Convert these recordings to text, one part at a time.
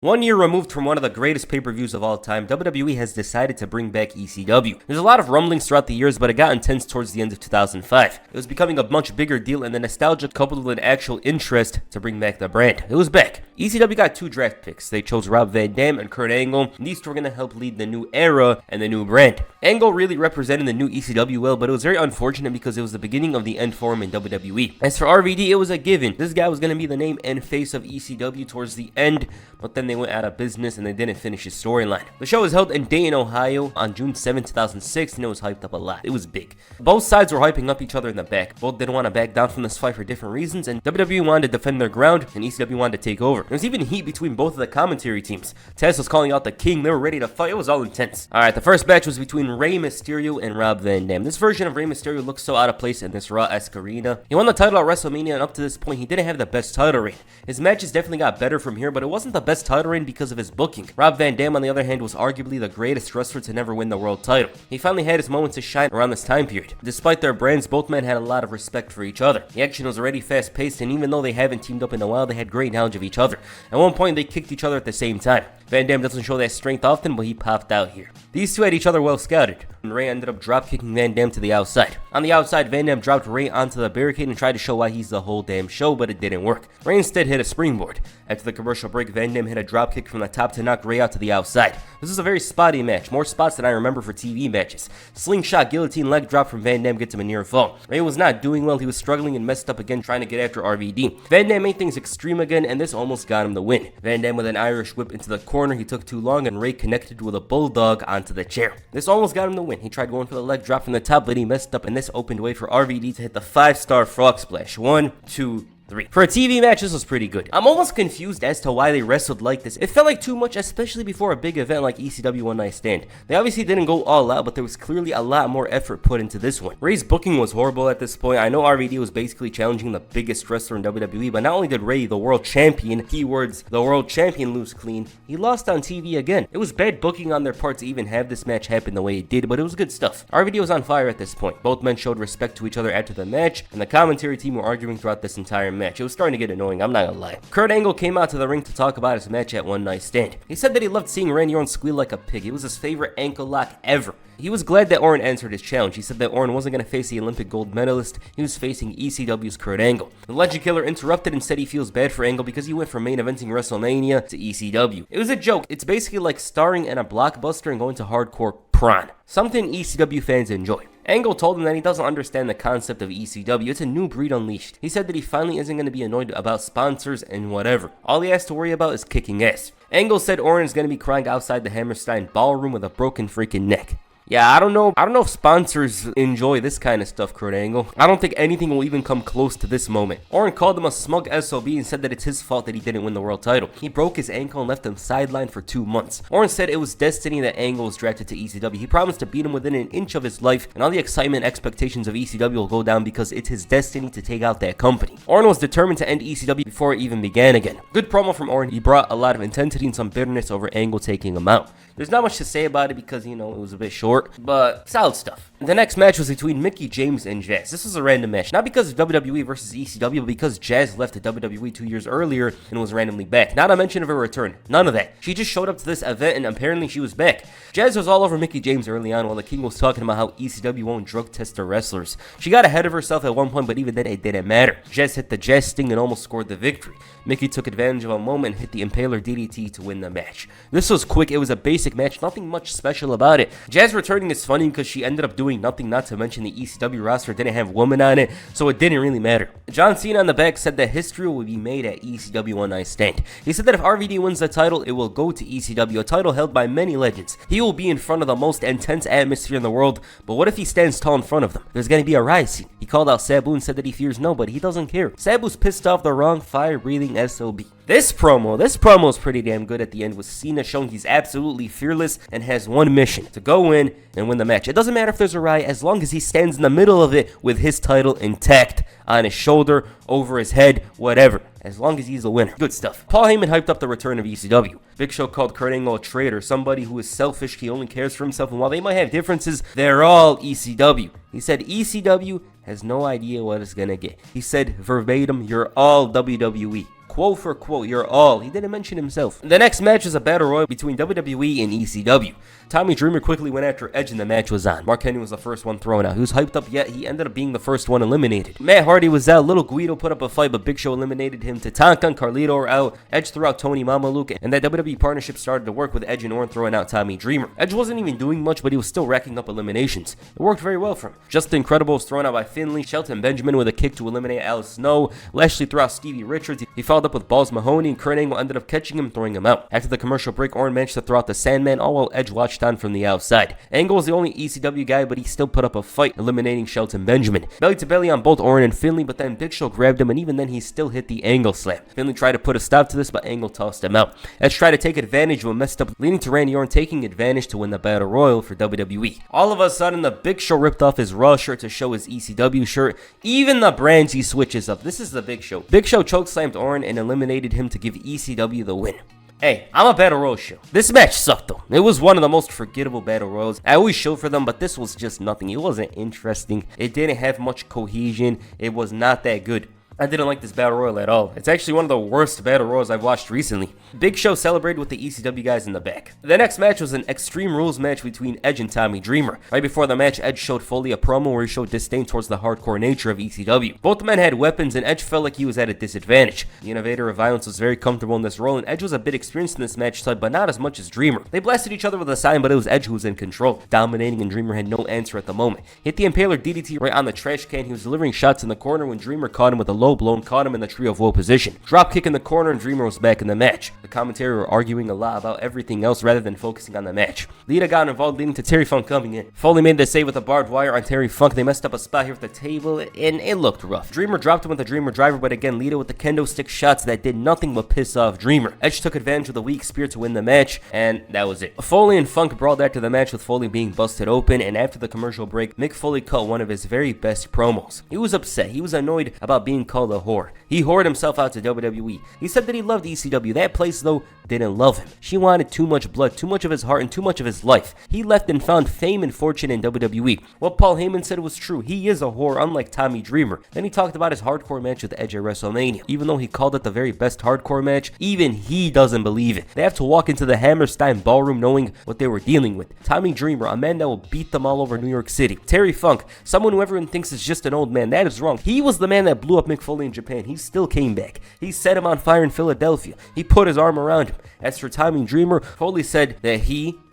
1 year removed from one of the greatest pay-per-views of all time, WWE has decided to bring back ECW. There's a lot of rumblings throughout the years, but it got intense towards the end of 2005. It was becoming a much bigger deal, and the nostalgia coupled with an actual interest to bring back the brand. It was back. ECW got 2 draft picks. They chose Rob Van Dam and Kurt Angle, and these two were going to help lead the new era and the new brand. Angle really represented the new ECW well, but it was very unfortunate because it was the beginning of the end for him in WWE. As for RVD, it was a given. This guy was going to be the name and face of ECW towards the end, but then they went out of business and they didn't finish his storyline. The show was held in Dayton, Ohio on June 7, 2006, and it was hyped up a lot. It was big. Both sides were hyping up each other in the back. Both didn't want to back down from this fight for different reasons, and WWE wanted to defend their ground, and ECW wanted to take over. There was even heat between both of the commentary teams. Tess was calling out the King. They were ready to fight. It was all intense. Alright, the first match was between Rey Mysterio and Rob Van Dam. This version of Rey Mysterio looks so out of place in this Raw-esque arena. He won the title at WrestleMania, and up to this point, he didn't have the best title reign. His matches definitely got better from here, but it wasn't the best title reign because of his booking. Rob Van Dam, on the other hand, was arguably the greatest wrestler to never win the world title. He finally had his moment to shine around this time period. Despite their brands, both men had a lot of respect for each other. The action was already fast-paced, and even though they haven't teamed up in a while, they had great knowledge of each other. At one point, they kicked each other at the same time. Van Dam doesn't show that strength often, but he popped out here. These two had each other well scouted, and Rey ended up drop-kicking Van Dam to the outside. On the outside, Van Dam dropped Rey onto the barricade and tried to show why he's the whole damn show, but it didn't work. Rey instead hit a springboard. After the commercial break, Van Dam hit a dropkick from the top to knock Rey out to the outside. This is a very spotty match, more spots than I remember for TV matches. Slingshot guillotine leg drop from Van Dam gets him a near fall. Rey was not doing well, he was struggling and messed up again trying to get after RVD. Van Dam made things extreme again, and this almost got him the win. Van Dam with an Irish whip into the corner, he took too long, and Rey connected with a bulldog onto the chair. This almost got him the win. He tried going for the leg drop from the top, but he messed up, and this opened way for RVD to hit the 5-star frog splash. 1, 2, 3. For a TV match, this was pretty good. I'm almost confused as to why they wrestled like this. It felt like too much, especially before a big event like ECW One Night Stand. They obviously didn't go all out, but there was clearly a lot more effort put into this one. Rey's booking was horrible at this point. I know RVD was basically challenging the biggest wrestler in WWE, but not only did Rey, the world champion, keywords, the world champion, lose clean, he lost on TV again. It was bad booking on their part to even have this match happen the way it did, but it was good stuff. RVD was on fire at this point. Both men showed respect to each other after the match, and the commentary team were arguing throughout this entire match. It was starting to get annoying, I'm not gonna lie. Kurt Angle came out to the ring to talk about his match at One Night Stand. He said that he loved seeing Randy Orton squeal like a pig. It was his favorite ankle lock ever. He was glad that Orton answered his challenge. He said that Orton wasn't going to face the Olympic gold medalist, he was facing ECW's Kurt Angle. The Legend Killer interrupted and said he feels bad for Angle because he went from main eventing WrestleMania to ECW. It was a joke. It's basically like starring in a blockbuster and going to hardcore prawn. Something ECW fans enjoy. Angle told him that he doesn't understand the concept of ECW. It's a new breed unleashed. He said that he finally isn't going to be annoyed about sponsors and whatever. All he has to worry about is kicking ass. Angle said Orton is going to be crying outside the Hammerstein ballroom with a broken freaking neck. Yeah, I don't know if sponsors enjoy this kind of stuff, Kurt Angle. I don't think anything will even come close to this moment. Orton called him a smug SOB and said that it's his fault that he didn't win the world title. He broke his ankle and left him sidelined for 2 months. Orton said it was destiny that Angle was drafted to ECW. He promised to beat him within an inch of his life, and all the excitement and expectations of ECW will go down because it's his destiny to take out that company. Orton was determined to end ECW before it even began again. Good promo from Orton. He brought a lot of intensity and some bitterness over Angle taking him out. There's not much to say about it because, it was a bit short, but solid stuff. The next match was between Mickie James and Jazz. This was a random match, not because of WWE versus ECW, but because Jazz left the WWE 2 years earlier and was randomly back. Not a mention of her return. None of that. She just showed up to this event and apparently she was back. Jazz was all over Mickie James early on while the King was talking about how ECW won't drug test their wrestlers. She got ahead of herself at one point, but even then it didn't matter. Jazz hit the Jazz Sting and almost scored the victory. Mickie took advantage of a moment and hit the Impaler DDT to win the match. This was quick. It was a basic match. Nothing much special about it. Jazz returning is funny because she ended up doing nothing, not to mention the ECW roster didn't have women on it, so it didn't really matter. John Cena on the back said that history will be made at ECW One Night Stand. He said that if RVD wins the title, it will go to ECW, a title held by many legends. He will be in front of the most intense atmosphere in the world, but what if he stands tall in front of them? There's gonna be a riot scene. He called out Sabu and said that he fears nobody. He doesn't care. Sabu's pissed off the wrong fire-breathing SOB. This promo is pretty damn good at the end, with Cena showing he's absolutely fearless and has one mission: to go in and win the match. It doesn't matter if there's a riot, as long as he stands in the middle of it with his title intact, on his shoulder, over his head, whatever. As long as he's the winner. Good stuff. Paul Heyman hyped up the return of ECW. Big Show called Kurt Angle a traitor, somebody who is selfish, he only cares for himself, and while they might have differences, they're all ECW. He said ECW has no idea what it's gonna get. He said verbatim, you're all WWE. quote for quote, you're all. He didn't mention himself. The next match was a battle royal between WWE and ECW. Tommy Dreamer quickly went after Edge and the match was on. Mark Henry was the first one thrown out. He was hyped up, yet he ended up being the first one eliminated. Matt Hardy was out. Little Guido put up a fight, but Big Show eliminated him. Tatanka and Carlito are out. Edge threw out Tony Mamaluke, and that WWE partnership started to work with Edge and Orton throwing out Tommy Dreamer. Edge wasn't even doing much, but he was still racking up eliminations. It worked very well for him. Just the Incredible was thrown out by Finlay. Shelton Benjamin with a kick to eliminate Al Snow. Lashley threw out Stevie Richards. He followed up with Balls Mahoney, and Kurt Angle ended up catching him and throwing him out. After the commercial break, Orton managed to throw out the Sandman, all while Edge watched on from the outside. Angle was the only ECW guy, but he still put up a fight, eliminating Shelton Benjamin. Belly to belly on both Orton and Finlay, but then Big Show grabbed him, and even then he still hit the Angle slam. Finlay tried to put a stop to this, but Angle tossed him out. Edge tried to take advantage of a messed up, leading to Randy Orton taking advantage to win the Battle Royal for WWE. All of a sudden, the Big Show ripped off his Raw shirt to show his ECW shirt. Even the brands he switches up. This is the Big Show. Big Show chokeslammed Orton and eliminated him to give ECW the win. Hey, I'm a Battle Royal show. This match sucked though. It was one of the most forgettable Battle Royals. I always show for them, but this was just nothing. It wasn't interesting. It didn't have much cohesion. It was not that good. I didn't like this Battle Royal at all. It's actually one of the worst Battle Royals I've watched recently. Big Show celebrated with the ECW guys in the back. The next match was an Extreme Rules match between Edge and Tommy Dreamer. Right before the match, Edge showed Foley a promo where he showed disdain towards the hardcore nature of ECW. Both men had weapons and Edge felt like he was at a disadvantage. The Innovator of Violence was very comfortable in this role and Edge was a bit experienced in this match type, but not as much as Dreamer. They blasted each other with a sign, but it was Edge who was in control, dominating, and Dreamer had no answer at the moment. Hit the Impaler DDT right on the trash can. He was delivering shots in the corner when Dreamer caught him with a low blow and caught him in the Trio of Woe position. Drop kick in the corner and Dreamer was back in the match. The commentary were arguing a lot about everything else rather than focusing on the match. Lita got involved, leading to Terry Funk coming in. Foley made the save with a barbed wire on Terry Funk. They messed up a spot here with the table and it looked rough. Dreamer dropped him with the Dreamer Driver, but again Lita with the kendo stick shots that did nothing but piss off Dreamer. Edge took advantage of the weak spear to win the match, and that was it. Foley and Funk brawled after the match with Foley being busted open, and after the commercial break, Mick Foley cut one of his very best promos. He was upset. He was annoyed about being called a whore. He whored himself out to WWE. He said that he loved ECW. That place, though, didn't love him. She wanted too much blood, too much of his heart, and too much of his life. He left and found fame and fortune in WWE. What Paul Heyman said was true. He is a whore, unlike Tommy Dreamer. Then he talked about his hardcore match with Edge at WrestleMania. Even though he called it the very best hardcore match, even he doesn't believe it. They have to walk into the Hammerstein ballroom knowing what they were dealing with. Tommy Dreamer, a man that will beat them all over New York City. Terry Funk, someone who everyone thinks is just an old man. That is wrong. He was the man that blew up Mick Foley in Japan. He still came back. He set him on fire in Philadelphia. He put his arm around him. As for Tommy Dreamer, Foley said that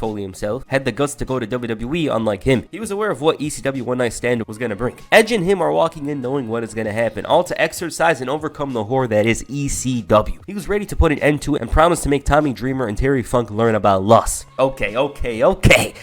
Foley himself, had the guts to go to WWE unlike him. He was aware of what ECW One Night Stand was going to bring. Edge and him are walking in knowing what is going to happen, all to exercise and overcome the whore that is ECW. He was ready to put an end to it and promised to make Tommy Dreamer and Terry Funk learn about lust. Okay.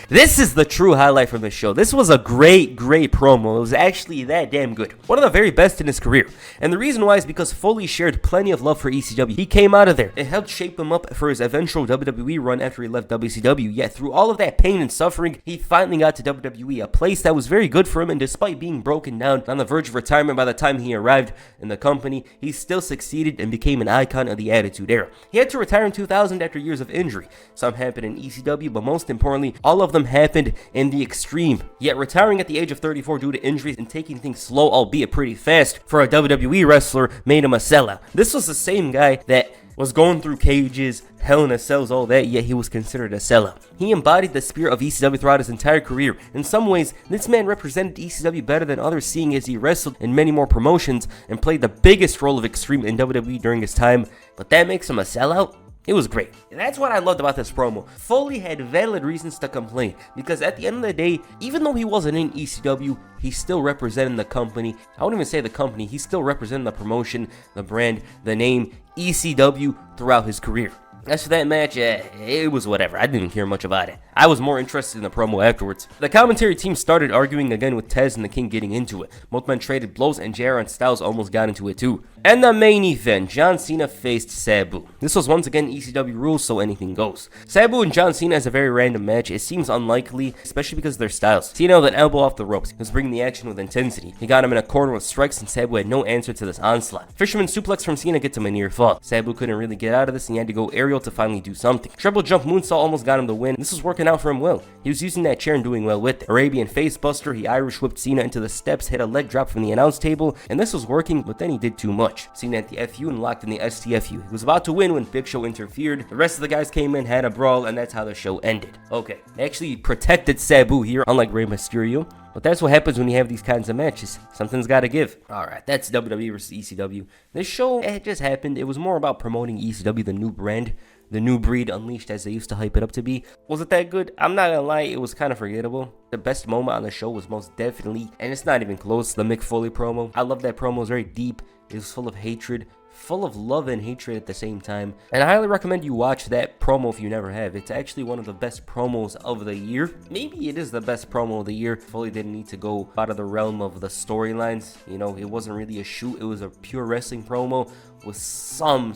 This is the true highlight from the show. This was a great promo. It was actually that damn good. One of the very best in his career. And the reason why is because Foley shared plenty of love for ECW. He came out of there. It helped shape him up for his eventual WWE run after he left WCW. Yet through all of that pain and suffering, he finally got to WWE, a place that was very good for him, and despite being broken down on the verge of retirement by the time he arrived in the company, he still succeeded and became an icon of the Attitude Era. He had to retire in 2000 after years of injury. Some happened in ECW, but most importantly, all of them happened in the Extreme. Yet retiring at the age of 34 due to injuries and taking things slow, albeit pretty fast, for a WWE wrestler made him a sellout. This was the same guy that was going through cages, Hell in a Cells, all that, yet he was considered a sellout. He embodied the spirit of ECW throughout his entire career. In some ways, this man represented ECW better than others, seeing as he wrestled in many more promotions and played the biggest role of Extreme in WWE during his time. But that makes him a sellout? It was great. And that's what I loved about this promo. Foley had valid reasons to complain, because at the end of the day, even though he wasn't in ECW, he still represented the company. I wouldn't even say the company, he still represented the promotion, the brand, the name, ECW throughout his career. As for that match, it was whatever. I didn't hear much about it. I was more interested in the promo afterwards. The commentary team started arguing again with Tez and the King getting into it. Both men traded blows and JR and Styles almost got into it too. And the main event, John Cena faced Sabu. This was once again ECW rules, so anything goes. Sabu and John Cena is a very random match. It seems unlikely, especially because of their styles. Cena with an elbow off the ropes. He was bringing the action with intensity. He got him in a corner with strikes and Sabu had no answer to this onslaught. Fisherman suplex from Cena gets him a near fall. Sabu couldn't really get out of this and he had to go aerial Mysterio to finally do something. Triple jump moonsault almost got him the win. This was working out for him well. He was using that chair and doing well with it. Arabian face buster, he Irish whipped Cena into the steps, hit a leg drop from the announce table, and this was working, but then he did too much. Cena at the FU and locked in the STFU. He was about to win when Big Show interfered. The rest of the guys came in, had a brawl, and that's how the show ended. Okay, they actually protected Sabu here, unlike Rey Mysterio. But that's what happens when you have these kinds of matches. Something's got to give. Alright, that's WWE versus ECW. This show, it just happened. It was more about promoting ECW, the new brand, the new breed unleashed as they used to hype it up to be. Was it that good? I'm not gonna lie, it was kind of forgettable. The best moment on the show was most definitely, and it's not even close, the Mick Foley promo. I love that promo. It was very deep. It was full of hatred. Full of love and hatred at the same time, and I highly recommend you watch that promo if you never have. It's actually one of the best promos of the year. Maybe it is the best promo of the year. Foley didn't need to go out of the realm of the storylines. You know, it wasn't really a shoot. It was a pure wrestling promo with some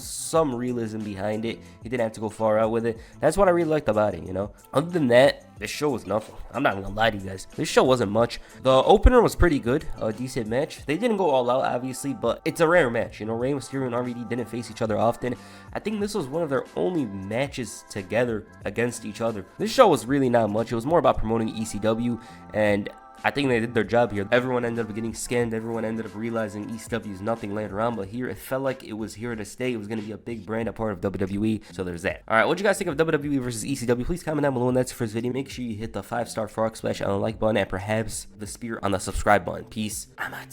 realism behind it. He didn't have to go far out with it. That's what I really liked about it, you know. Other than that, this show was nothing. I'm not gonna lie to you guys. This show wasn't much. The opener was pretty good. A decent match. They didn't go all out, obviously, but it's a rare match. You know, Rey Mysterio and RVD didn't face each other often. I think this was one of their only matches together against each other. This show was really not much. It was more about promoting ECW, and I think they did their job here. Everyone ended up getting scanned. Everyone ended up realizing ECW is nothing later on. But here, it felt like it was here to stay. It was going to be a big brand, a part of WWE. So there's that. All right, what do you guys think of WWE versus ECW? Please comment down below. And that's it for this video. Make sure you hit the 5-star frog splash on the like button and perhaps the spear on the subscribe button. Peace. I'm out.